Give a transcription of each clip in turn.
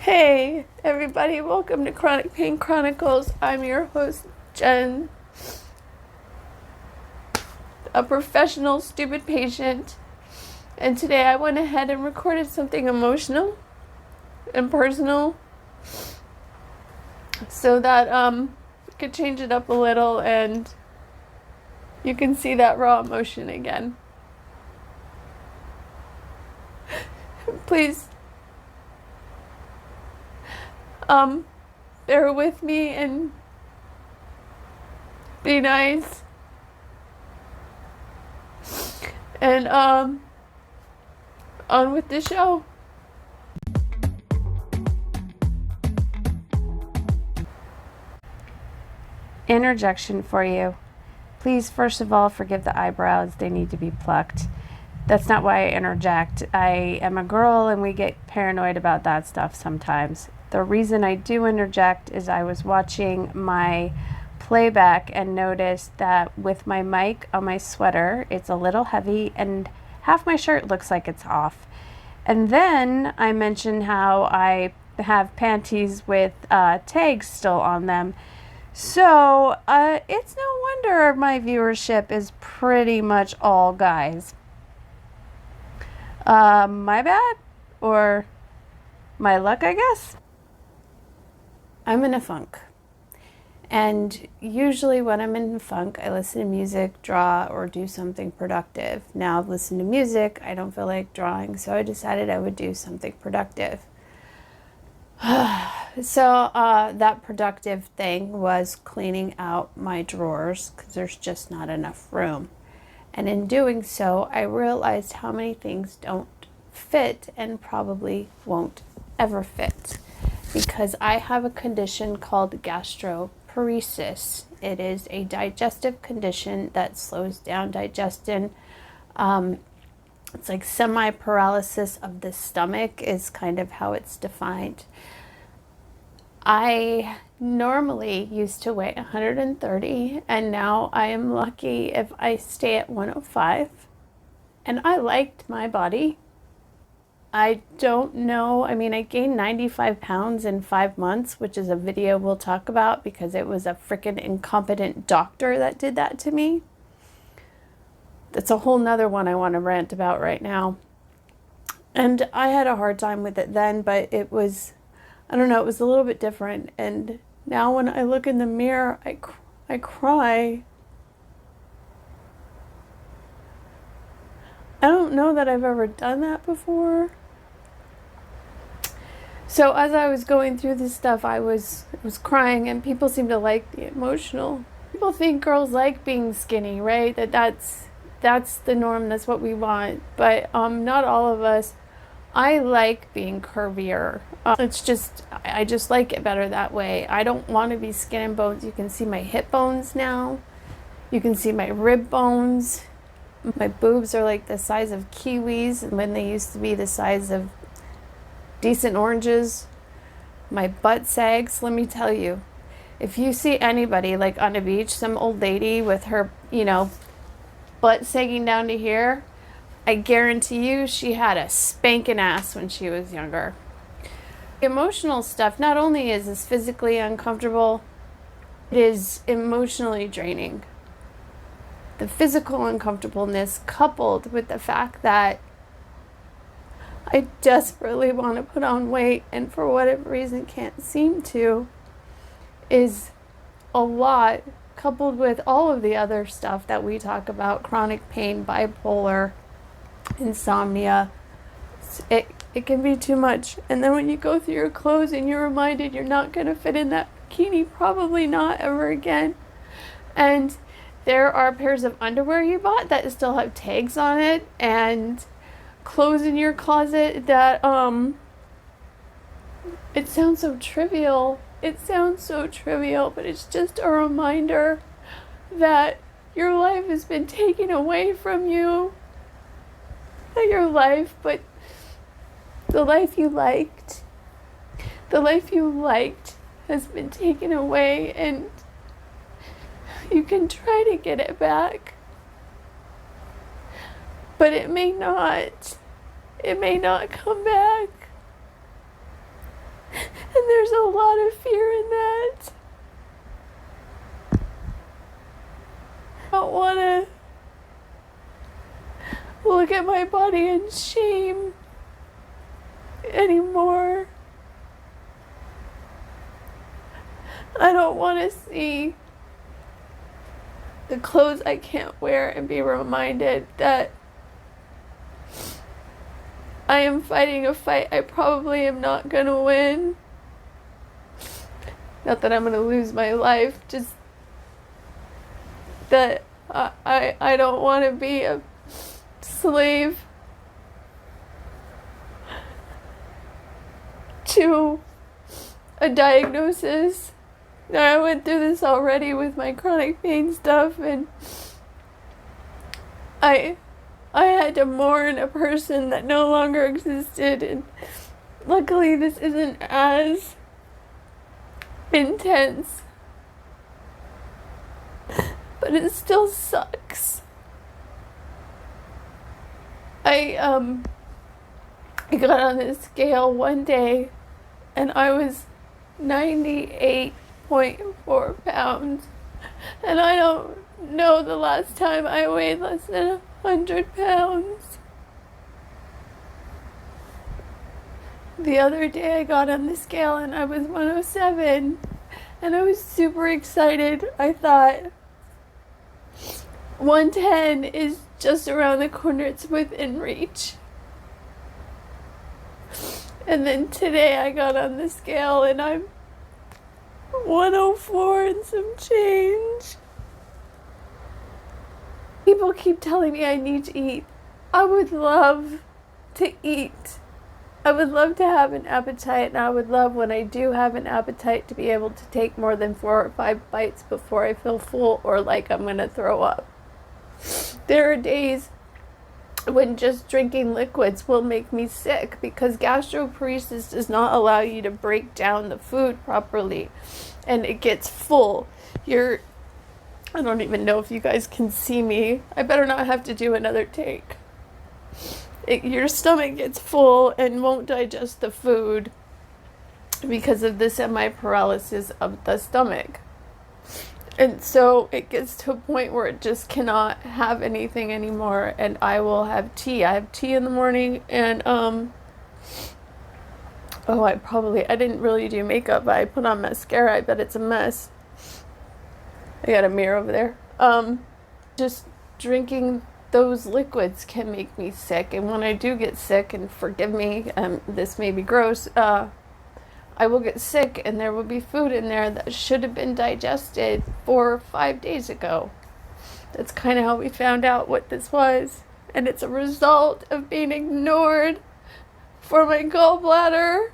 Hey everybody, welcome to Chronic Pain Chronicles. I'm your host, Jen, a professional stupid patient. And today I went ahead and recorded something emotional and personal so that we could change it up a little and you can see that raw emotion again. Please bear with me and be nice. And on with the show. Interjection for you. Please, first of all, forgive the eyebrows. They need to be plucked. That's not why I interject. I am a girl and we get paranoid about that stuff sometimes. The reason I do interject is I was watching my playback and noticed that with my mic on my sweater, it's a little heavy and half my shirt looks like it's off. And then I mentioned how I have panties with tags still on them. So it's no wonder my viewership is pretty much all guys. My bad? Or my luck, I guess? I'm in a funk. And usually when I'm in a funk, I listen to music, draw, or do something productive. Now I've listened to music, I don't feel like drawing, so I decided I would do something productive. So that productive thing was cleaning out my drawers because there's just not enough room. And in doing so, I realized how many things don't fit and probably won't ever fit. Because I have a condition called Gastroporisis. It is a digestive condition that slows down digestion. It's like semi-paralysis of the stomach is kind of how it's defined. I normally used to weigh 130 and now I am lucky if I stay at 105. And I liked my body. I don't know. I mean, I gained 95 pounds in 5 months, which is a video we'll talk about because it was a freaking incompetent doctor that did that to me. That's a whole nother one I want to rant about right now. And I had a hard time with it then, but it was, I don't know, it was a little bit different. And now when I look in the mirror, I cry. I don't know that I've ever done that before. So as I was going through this stuff, I was crying, and people seem to like the emotional. People think girls like being skinny, right? That's the norm. That's what we want. But not all of us. I like being curvier. It's just, I just like it better that way. I don't want to be skin and bones. You can see my hip bones now. You can see my rib bones. My boobs are like the size of kiwis when they used to be the size of decent oranges. My butt sags. Let me tell you, if you see anybody like on a beach, some old lady with her, butt sagging down to here, I guarantee you she had a spanking ass when she was younger. The emotional stuff not only is this physically uncomfortable, it is emotionally draining. The physical uncomfortableness coupled with the fact that I desperately want to put on weight and for whatever reason can't seem to is a lot, coupled with all of the other stuff that we talk about, chronic pain, bipolar, insomnia. It can be too much. And then when you go through your clothes and you're reminded you're not going to fit in that bikini, probably not ever again. And there are pairs of underwear you bought that still have tags on it, and clothes in your closet that it sounds so trivial. It sounds so trivial, but it's just a reminder that your life has been taken away from you. Not your life, but the life you liked. The life you liked has been taken away, and you can try to get it back, but it may not come back. there's a lot of fear in that. I don't want to look at my body in shame anymore. I don't want to see the clothes I can't wear and be reminded that I am fighting a fight I probably am not going to win. Not that I'm going to lose my life, just that I don't want to be a slave to a diagnosis. Now, I went through this already with my chronic pain stuff, and I had to mourn a person that no longer existed, and luckily this isn't as intense, but it still sucks. I got on this scale one day and I was 98.4 pounds, and I don't know the last time I weighed less than 100 pounds. The other day I got on the scale and I was 107, and I was super excited. I thought 110 is just around the corner, it's within reach. And then today I got on the scale and I'm 104 and some change. People keep telling me I need to eat. I would love to eat. I would love to have an appetite, and I would love, when I do have an appetite, to be able to take more than 4 or 5 bites before I feel full or like I'm going to throw up. There are days when just drinking liquids will make me sick because gastroporisis does not allow you to break down the food properly, and it gets full. I don't even know if you guys can see me. I better not have to do another take. Your stomach gets full and won't digest the food because of the semi-paralysis of the stomach. And so it gets to a point where it just cannot have anything anymore, and I will have tea. I have tea in the morning, and I didn't really do makeup, but I put on mascara. I bet it's a mess. I got a mirror over there. Just drinking those liquids can make me sick, and when I do get sick, and forgive me, this may be gross, I will get sick and there will be food in there that should have been digested 4 or 5 days ago. That's kind of how we found out what this was, and it's a result of being ignored for my gallbladder,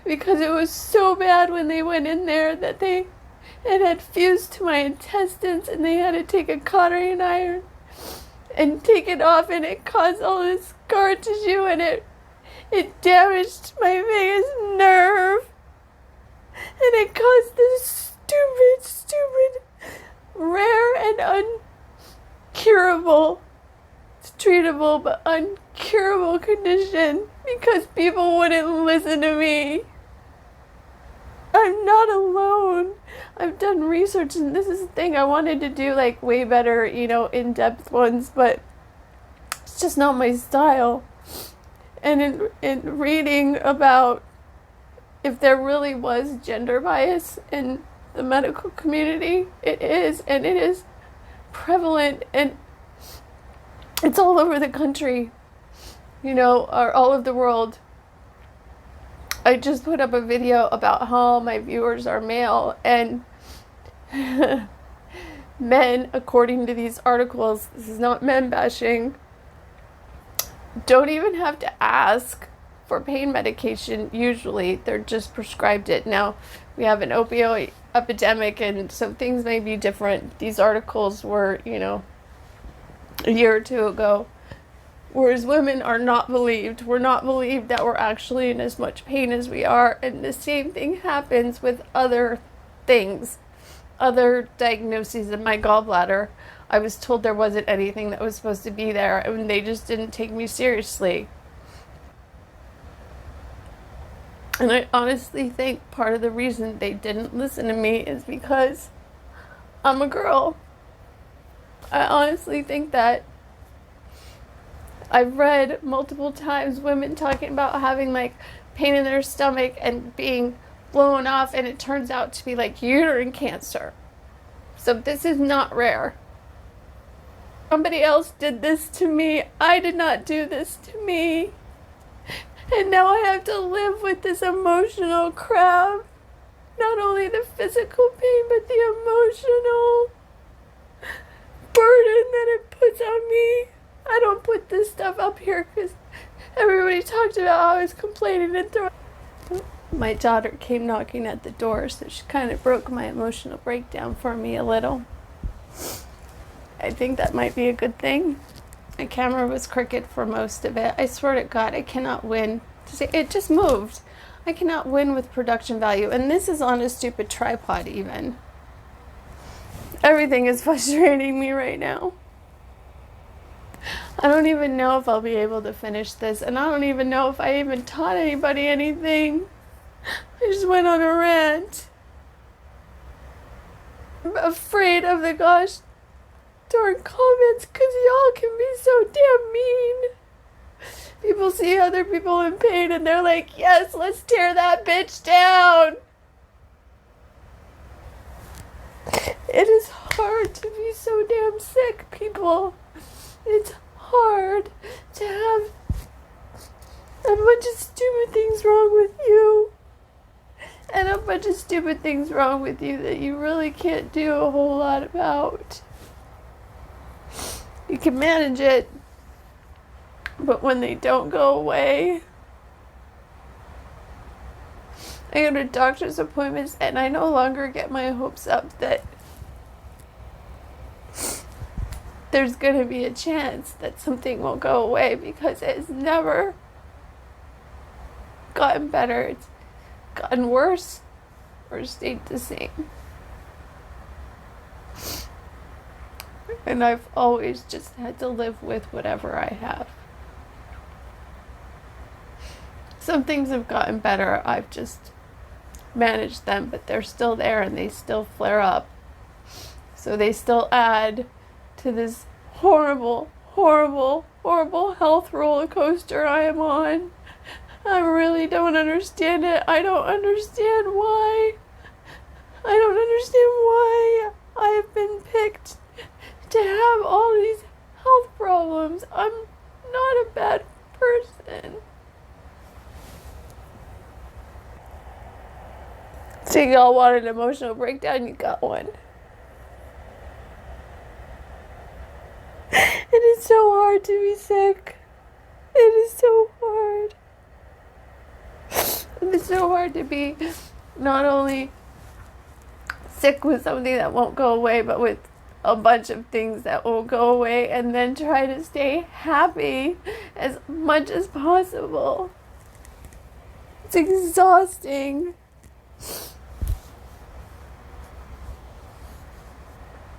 because it was so bad when they went in there that it had fused to my intestines, and they had to take a cottering iron and take it off, and it caused all this scar tissue, and it damaged my vagus nerve, and it caused this stupid, rare and uncurable, it's treatable but uncurable condition because people wouldn't listen to me. I'm not alone. I've done research, and this is the thing, I wanted to do like way better, in-depth ones, but it's just not my style. And in reading about if there really was gender bias in the medical community, it is, and it is prevalent, and it's all over the country, or all of the world. I just put up a video about how my viewers are male, and men, according to these articles, this is not men bashing, don't even have to ask for pain medication. Usually they're just prescribed it. Now we have an opioid epidemic, and so things may be different. These articles were, a year or two ago. Whereas women are not believed. We're not believed that we're actually in as much pain as we are. And the same thing happens with other things, other diagnoses in my gallbladder. I was told there wasn't anything that was supposed to be there, and they just didn't take me seriously. And I honestly think part of the reason they didn't listen to me is because I'm a girl. I honestly think that. I've read multiple times women talking about having like pain in their stomach and being blown off, and it turns out to be like uterine cancer. So this is not rare. Somebody else did this to me. I did not do this to me. And now I have to live with this emotional crap. Not only the physical pain, but the emotional burden that it puts on me. I don't put this stuff up here because everybody talked about how I was complaining and throwing. My daughter came knocking at the door, so she kind of broke my emotional breakdown for me a little. I think that might be a good thing. My camera was crooked for most of it. I swear to God, I cannot win. It just moved. I cannot win with production value. And this is on a stupid tripod even. Everything is frustrating me right now. I don't even know if I'll be able to finish this. And I don't even know if I even taught anybody anything. I just went on a rant. I'm afraid of the gosh darn comments because y'all can be so damn mean. People see other people in pain and they're like, yes, let's tear that bitch down. It is hard to be so damn sick, people. It's hard to have a bunch of stupid things wrong with you. And a bunch of stupid things wrong with you that you really can't do a whole lot about. You can manage it, but when they don't go away, I go to doctor's appointments and I no longer get my hopes up that there's going to be a chance that something will go away, because it's never gotten better. It's gotten worse or stayed the same. And I've always just had to live with whatever I have. Some things have gotten better. I've just managed them, but they're still there and they still flare up. So they still add to this horrible, horrible, horrible health roller coaster I am on. I really don't understand it. I don't understand why. I don't understand why I have been picked to have all these health problems. I'm not a bad person. So y'all want an emotional breakdown? You got one. It is so hard to be sick. It is so hard. It's so hard to be not only sick with something that won't go away, but with a bunch of things that won't go away, and then try to stay happy as much as possible. It's exhausting.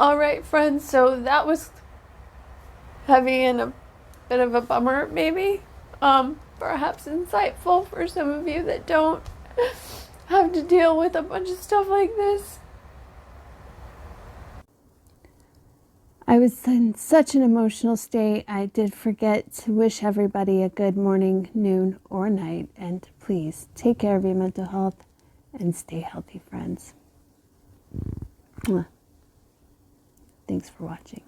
Alright, friends, so that was heavy and a bit of a bummer, maybe. Perhaps insightful for some of you that don't have to deal with a bunch of stuff like this. I was in such an emotional state, I did forget to wish everybody a good morning, noon, or night. And please take care of your mental health and stay healthy, friends. Thanks for watching.